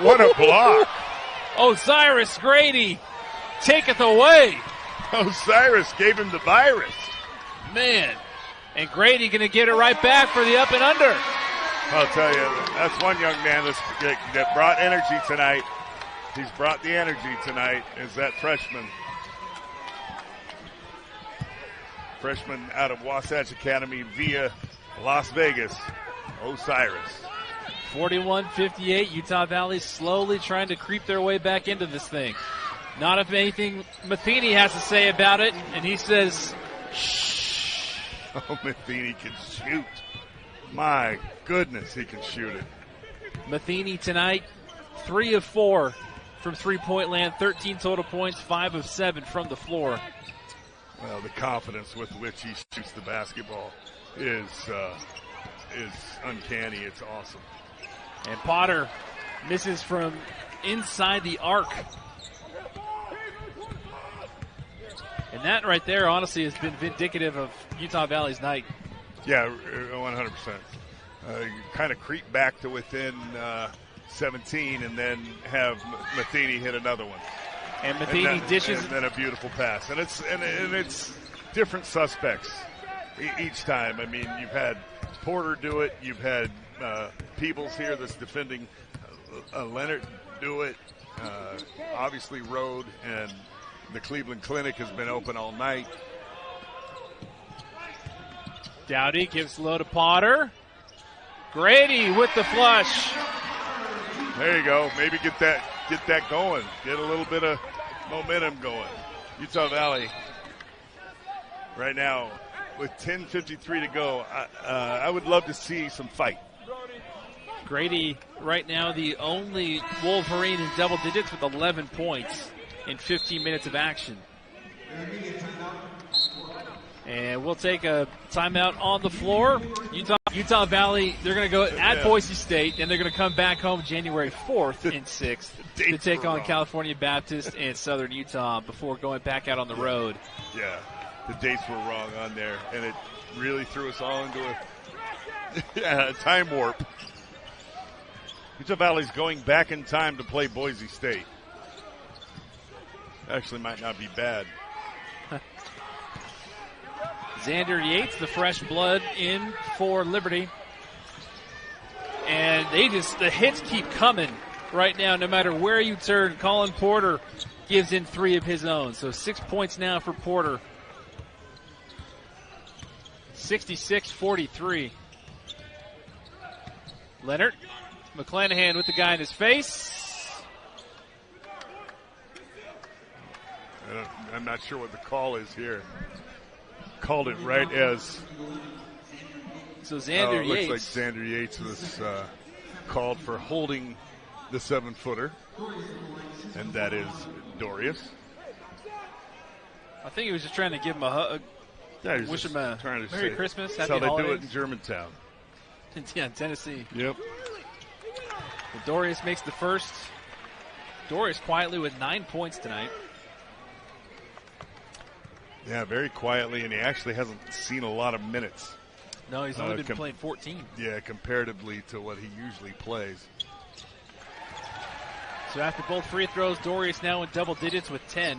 What a block. Osiris Grady taketh away. Osiris gave him the virus. Man. And Grady going to get it right back for the up and under. I'll tell you, that's one young man that brought energy tonight. He's brought the energy tonight, is that freshman. Freshman out of Wasatch Academy via Las Vegas, Osiris. 41-58, Utah Valley slowly trying to creep their way back into this thing. Not if anything Matheny has to say about it, and he says, shh. Oh, Matheny can shoot. My goodness, he can shoot it. Matheny tonight, 3 of 4 from three-point land, 13 total points, 5 of 7 from the floor. Well, the confidence with which he shoots the basketball is uncanny. It's awesome. And Potter misses from inside the arc. And that right there, honestly, has been vindicative of Utah Valley's night. Yeah, 100%. You kind of creep back to within 17 and then have Matheny hit another one. And Matheny dishes. And then a beautiful pass. And it's different suspects each time. I mean, you've had Porter do it. You've had Peebles here that's defending Leonard do it. Obviously, Rode and the Cleveland Clinic has been open all night. Dowdy gives low to Potter. Grady with the flush. There you go. Maybe get that going. Get a little bit of momentum going. Utah Valley right now with 10:53 to go. I would love to see some fight. Grady right now the only Wolverine in double digits with 11 points in 15 minutes of action. And we'll take a timeout on the floor. Utah Valley, they're going to go at Boise State, and they're going to come back home January 4th and 6th to take on California Baptist and Southern Utah before going back out on the road. Yeah, the dates were wrong on there, and it really threw us all into a time warp. Utah Valley's going back in time to play Boise State. Actually might not be bad. Xander Yates, the fresh blood in for Liberty. And the hits keep coming right now, no matter where you turn. Colin Porter gives in 3 of his own. So 6 points now for Porter. 66-43. Leonard McClanahan with the guy in his face. I'm not sure what the call is here. Called it right as. So Xander Yates. Looks like Xander Yates was called for holding the 7-footer, and that is Dorius. I think he was just trying to give him a hug. Yeah, wish him a Merry Christmas, Happy Happy Holidays. That's how Holidays. they do it in Germantown. Yeah, Tennessee. Yep. Well, Dorius makes the first. Dorius quietly with 9 points tonight. Yeah, very quietly, and he actually hasn't seen a lot of minutes. No, he's only been playing 14. Yeah, comparatively to what he usually plays. So after both free throws, Dorius now in double digits with 10.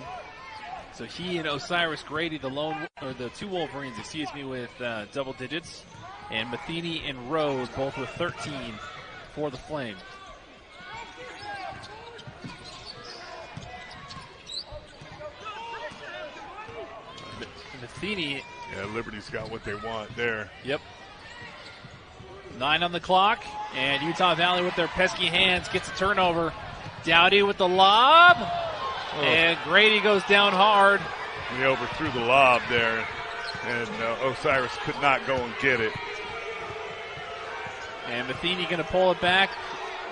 So he and Osiris Grady, the 2 Wolverines, with double digits. And Matheny and Rose both with 13 for the Flames. Matheny. Yeah, Liberty's got what they want there. Yep. 9 on the clock, and Utah Valley with their pesky hands gets a turnover. Dowdy with the lob, and Grady goes down hard. He overthrew the lob there, and Osiris could not go and get it. And Matheny going to pull it back,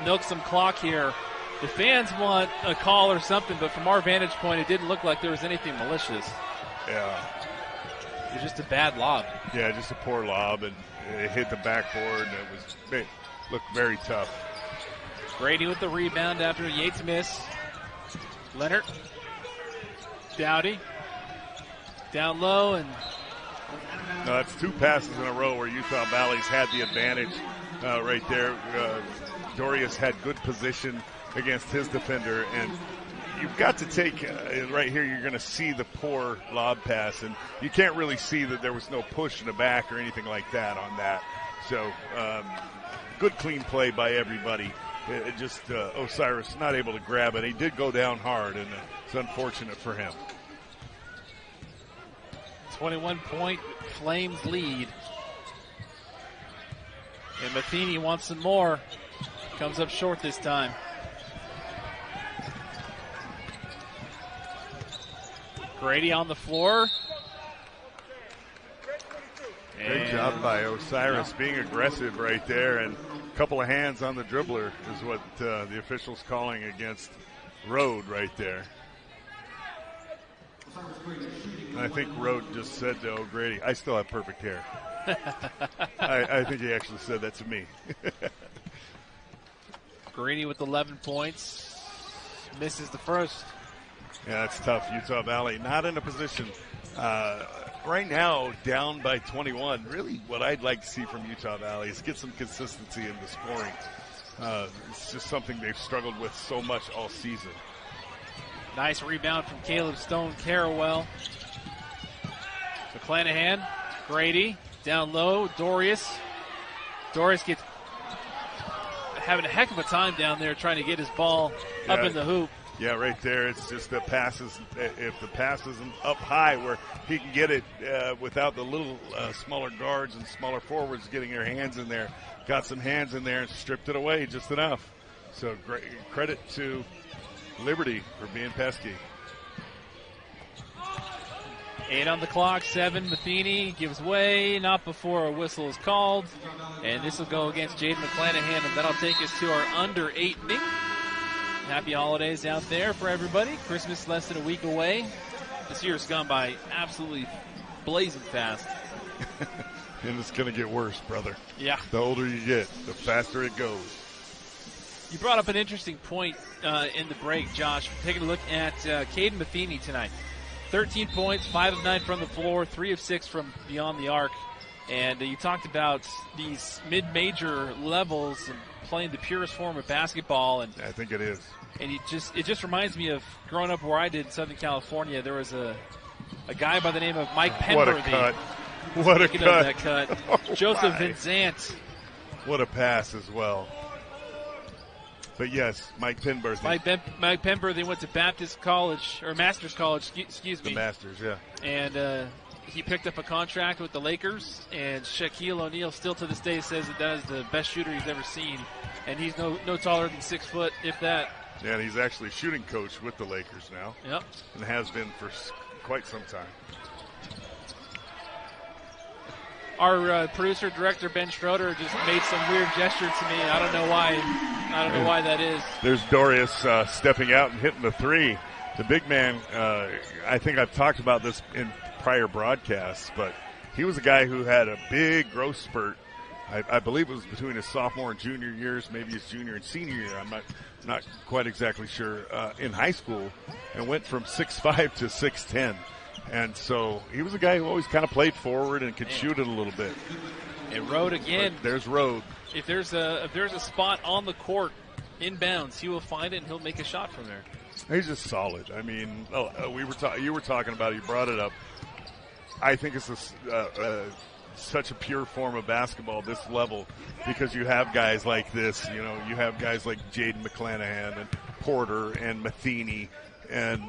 milk some clock here. The fans want a call or something, but from our vantage point, it didn't look like there was anything malicious. Yeah. It was just a bad lob. Yeah, just a poor lob, and it hit the backboard, and it looked very tough. Grady with the rebound after Yates miss. Leonard. Dowdy. Down low, and no, that's 2 passes in a row where Utah Valley's had the advantage right there. Dorius had good position against his defender, and you've got to take right here. You're going to see the poor lob pass, and you can't really see that there was no push in the back or anything like that on that. So good clean play by everybody. Just Osiris not able to grab it. He did go down hard, and it's unfortunate for him. 21-point Flames lead. And Matheny wants some more. Comes up short this time. Grady on the floor. Great job by Osiris being aggressive right there, and a couple of hands on the dribbler is what the official's calling against Rode right there. And I think Rode just said to O'Grady, I still have perfect hair. I think he actually said that to me. Grady with 11 points. Misses the first. Yeah, that's tough. Utah Valley not in a position right now, down by 21. Really what I'd like to see from Utah Valley is get some consistency in the scoring. It's just something they've struggled with so much all season. Nice rebound from Caleb Stone-Carawell. McClanahan, Grady, down low, Dorius. Dorius gets having a heck of a time down there trying to get his ball up in the hoop. Yeah, right there. It's just the passes. If the pass isn't up high where he can get it without the little smaller guards and smaller forwards getting their hands in there. Got some hands in there and stripped it away just enough. So great credit to Liberty for being pesky. 8 on the clock, 7. Matheny gives way, not before a whistle is called. And this will go against Jaden McClanahan, and that'll take us to our under 8 inning. Happy holidays out there for everybody. Christmas less than a week away. This year's gone by absolutely blazing fast. And it's going to get worse, brother. Yeah. The older you get, the faster it goes. You brought up an interesting point in the break, Josh. Taking a look at Caden Matheny tonight. 13 points, 5 of 9 from the floor, 3 of 6 from beyond the arc. And you talked about these mid-major levels and playing the purest form of basketball. And I think it is. And it just reminds me of growing up where I did in Southern California. There was a guy by the name of Mike Penberthy. What a cut. What a cut. That cut. Oh, Joseph Vincent. What a pass as well. But yes, Mike Penberthy. Mike Penberthy went to Baptist College, or Masters College, excuse me. The Masters, yeah. And he picked up a contract with the Lakers, and Shaquille O'Neal still to this day says that is the best shooter he's ever seen. And he's no taller than 6 foot, if that. Yeah, and he's actually shooting coach with the Lakers now. Yep. And has been for quite some time. Our producer, director, Ben Schroeder, just made some weird gesture to me. I don't know why that is. There's Dorius stepping out and hitting the three. The big man, I think I've talked about this in prior broadcasts, but he was a guy who had a big growth spurt. I believe it was between his sophomore and junior years, maybe his junior and senior year. I'm not quite exactly sure, in high school, and went from 6'5" to 6'10". And so he was a guy who always kind of played forward and could shoot it a little bit. And Rode again. But there's Rode. If there's a spot on the court inbounds, he will find it and he'll make a shot from there. He's just solid. I mean, you were talking about it. You brought it up. I think it's such a pure form of basketball, this level, because you have guys like this. You know, you have guys like Jaden McClanahan and Porter and Matheny. And,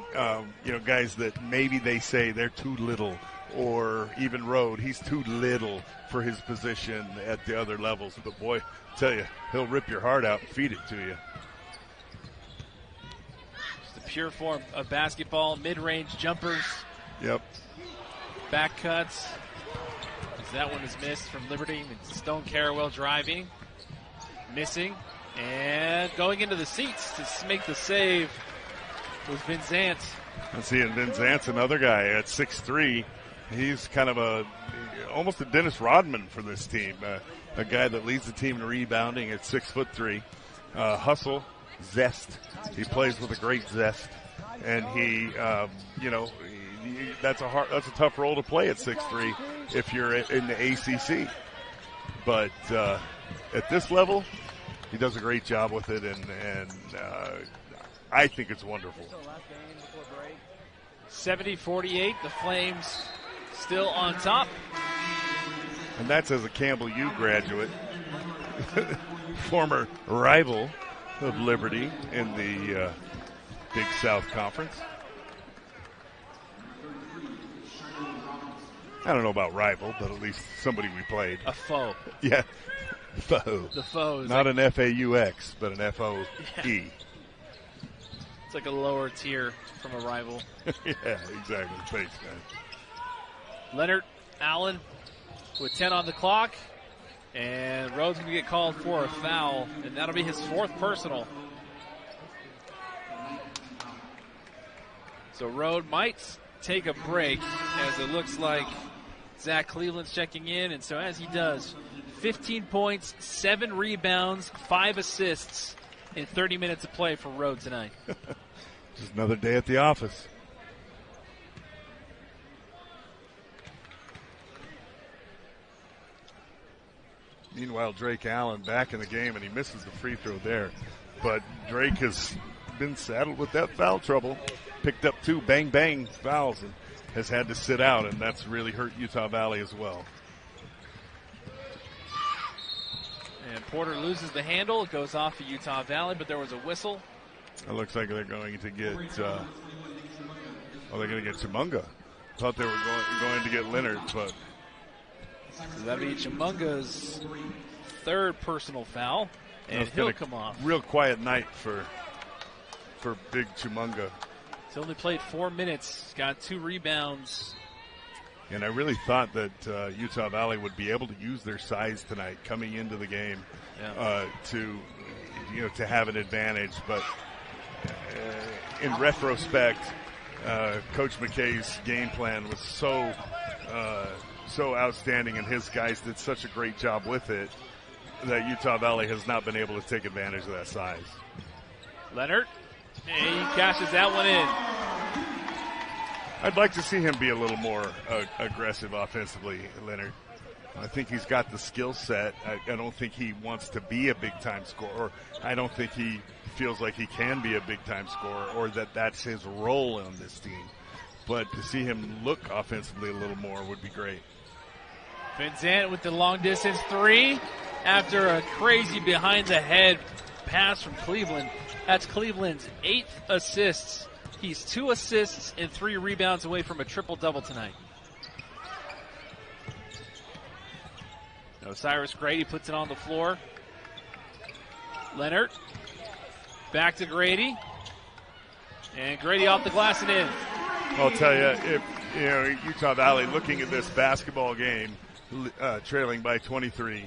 guys that maybe they say they're too little, or even Rode, he's too little for his position at the other levels. But, boy, I tell you, he'll rip your heart out and feed it to you. Just a pure form of basketball, mid-range jumpers. Yep. Back cuts. That one is missed from Liberty. Stone Carrawell driving. Missing. And going into the seats to make the save was Vincent. Let's see, and Vincent's another guy at 6'3". He's kind of almost a Dennis Rodman for this team. A guy that leads the team in rebounding at 6'3". Hustle, zest. He plays with a great zest, and he, that's a tough role to play at 6'3" if you're in the ACC. But at this level, he does a great job with it, and I think it's wonderful. 70-48, the Flames still on top. And that's as a Campbell U graduate, former rival of Liberty in the Big South Conference. I don't know about rival, but at least somebody we played. A foe. Yeah, foe. The foe. Not like an F-A-U-X, but an F-O-E. Yeah. It's like a lower tier from a rival. Yeah, exactly. Thanks, guys. Leonard Allen with 10 on the clock. And Rhodes going to get called for a foul, and that'll be his 4th personal. So Rhodes might take a break, as it looks like Zach Cleveland's checking in. And so as he does, 15 points, 7 rebounds, 5 assists in 30 minutes of play for Rhodes tonight. Just another day at the office. Meanwhile, Drake Allen back in the game, and he misses the free throw there. But Drake has been saddled with that foul trouble. Picked up 2 bang-bang fouls and has had to sit out, and that's really hurt Utah Valley as well. And Porter loses the handle. It goes off of Utah Valley, but there was a whistle. It looks like they're going to get they're going to get Chimunga. Thought they were going to get Leonard, but so that'll be Chimunga's 3rd personal foul, and he'll come off. Real quiet night for big Chimunga. He's only played 4 minutes. He's got 2 rebounds And I really thought that Utah Valley would be able to use their size tonight coming into the game to have an advantage. But in retrospect, Coach McKay's game plan was so outstanding, and his guys did such a great job with it that Utah Valley has not been able to take advantage of that size. Leonard, and he cashes that one in. I'd like to see him be a little more aggressive offensively, Leonard. I think he's got the skill set. I don't think he wants to be a big-time scorer. I don't think he feels like he can be a big-time scorer or that that's his role on this team. But to see him look offensively a little more would be great. Van Zandt with the long-distance three after a crazy behind-the-head pass from Cleveland. That's Cleveland's 8th assists. He's 2 assists and 3 rebounds away from a triple-double tonight. Osiris Grady puts it on the floor. Leonard back to Grady. And Grady off the glass and in. I'll tell you, if Utah Valley looking at this basketball game, trailing by 23,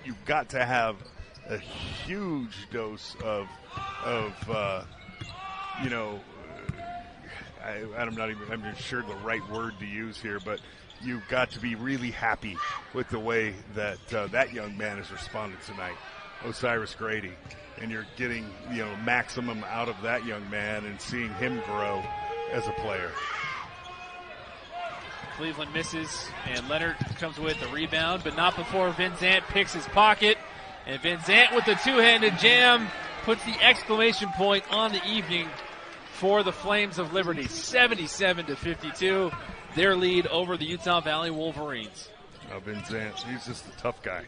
you've got to have a huge dose of I'm not sure the right word to use here, but you've got to be really happy with the way that that young man has responded tonight, Osiris Grady. And you're getting, maximum out of that young man and seeing him grow as a player. Cleveland misses, and Leonard comes with the rebound, but not before Van Zandt picks his pocket. And Van Zandt with the two-handed jam puts the exclamation point on the evening for the Flames of Liberty. 77-52, their lead over the Utah Valley Wolverines. Van Zandt, he's just a tough guy.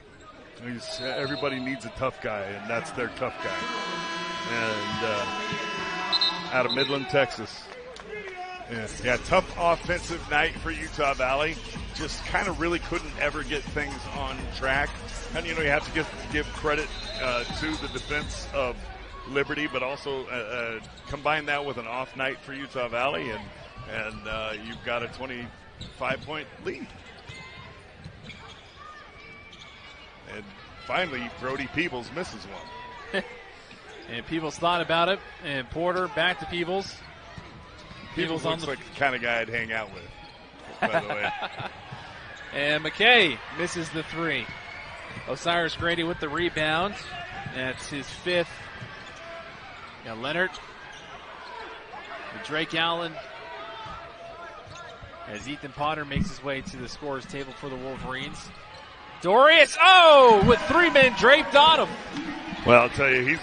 Everybody needs a tough guy, and that's their tough guy. And out of Midland, Texas. Yeah, tough offensive night for Utah Valley. Just kind of really couldn't ever get things on track. And, you have to give credit to the defense of Liberty, but also combine that with an off night for Utah Valley, and you've got a 25-point lead. And finally, Brody Peebles misses one. And Peebles thought about it, and Porter back to Peebles. Peebles looks like the kind of guy I'd hang out with, by the way. And McKay misses the three. Osiris Grady with the rebound. That's his 5th. Now Leonard. Drake Allen. As Ethan Potter makes his way to the scorer's table for the Wolverines. Dorius, with 3 men draped on him. Well, I'll tell you, he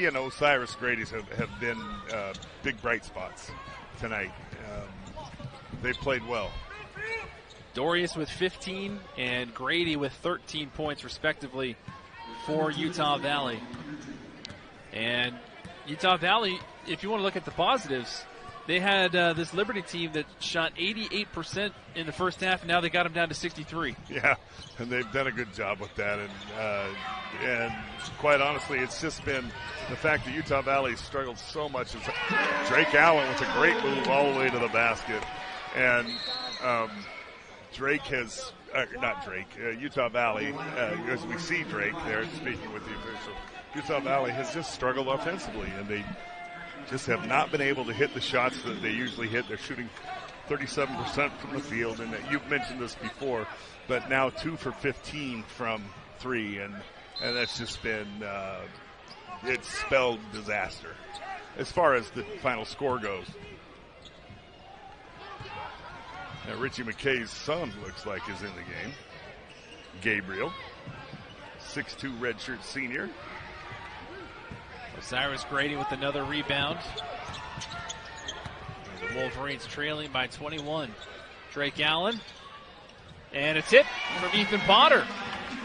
and Osiris Grady have been big bright spots tonight. They played well. Dorius with 15 and Grady with 13 points respectively for Utah Valley. And Utah Valley, if you want to look at the positives, they had this Liberty team that shot 88% in the first half, and now they got them down to 63. Yeah, and they've done a good job with that. And quite honestly, it's just been the fact that Utah Valley struggled so much. Drake Allen with a great move all the way to the basket. And Utah Valley, as we see Drake there speaking with the official, Utah Valley has just struggled offensively, and they just have not been able to hit the shots that they usually hit. They're shooting 37% from the field, and you've mentioned this before, but now 2 for 15 from 3, and that's just been it's spelled disaster as far as the final score goes. Now Richie McKay's son looks like is in the game. Gabriel, 6'2" redshirt senior. Osiris Grady with another rebound. The Wolverines trailing by 21. Drake Allen. And a tip from Ethan Potter.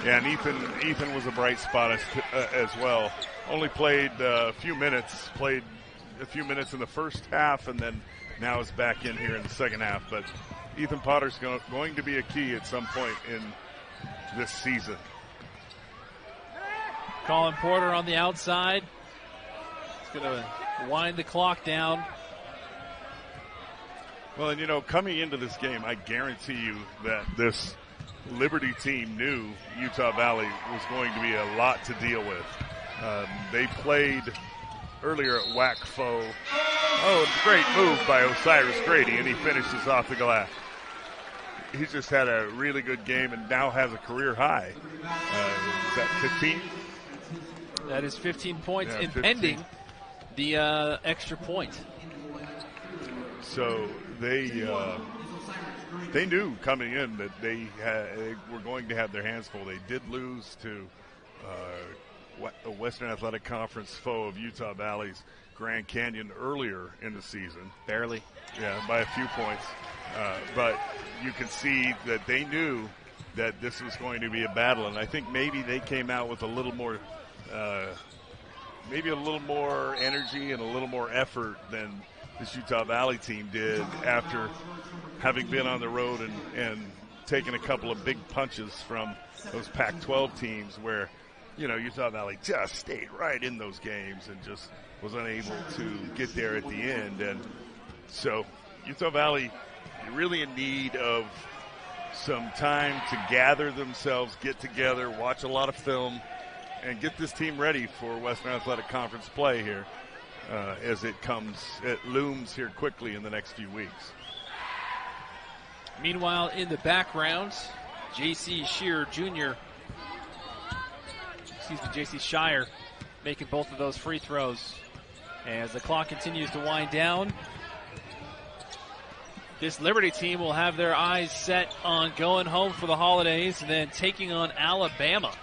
Yeah, and Ethan was a bright spot as well. Only played a few minutes. Played a few minutes in the first half, and then now is back in here in the second half. But Ethan Potter's going to be a key at some point in this season. Colin Porter on the outside. He's going to wind the clock down. Well, and coming into this game, I guarantee you that this Liberty team knew Utah Valley was going to be a lot to deal with. They played earlier at WAC-FO. Oh, great move by Osiris Grady, and he finishes off the glass. He's just had a really good game and now has a career high. Is that 15? That is 15 points, Yeah, impending the extra point. So they knew coming in that they were going to have their hands full. They did lose to the Western Athletic Conference foe of Utah Valley's Grand Canyon earlier in the season. Barely. Yeah, by a few points. But you can see that they knew that this was going to be a battle, and I think maybe they came out with a little more energy and a little more effort than this Utah Valley team did after having been on the road and taken a couple of big punches from those Pac-12 teams where, Utah Valley just stayed right in those games and just was unable to get there at the end. And so Utah Valley really in need of some time to gather themselves, get together, watch a lot of film, and get this team ready for Western Athletic Conference play here as it looms here quickly in the next few weeks. Meanwhile, in the background, J.C. Shire making both of those free throws. As the clock continues to wind down, this Liberty team will have their eyes set on going home for the holidays and then taking on Alabama.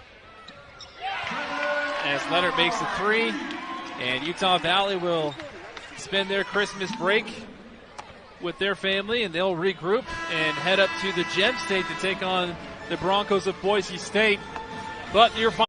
As Leonard makes the three, and Utah Valley will spend their Christmas break with their family, and they'll regroup and head up to the Gem State to take on the Broncos of Boise State. But your final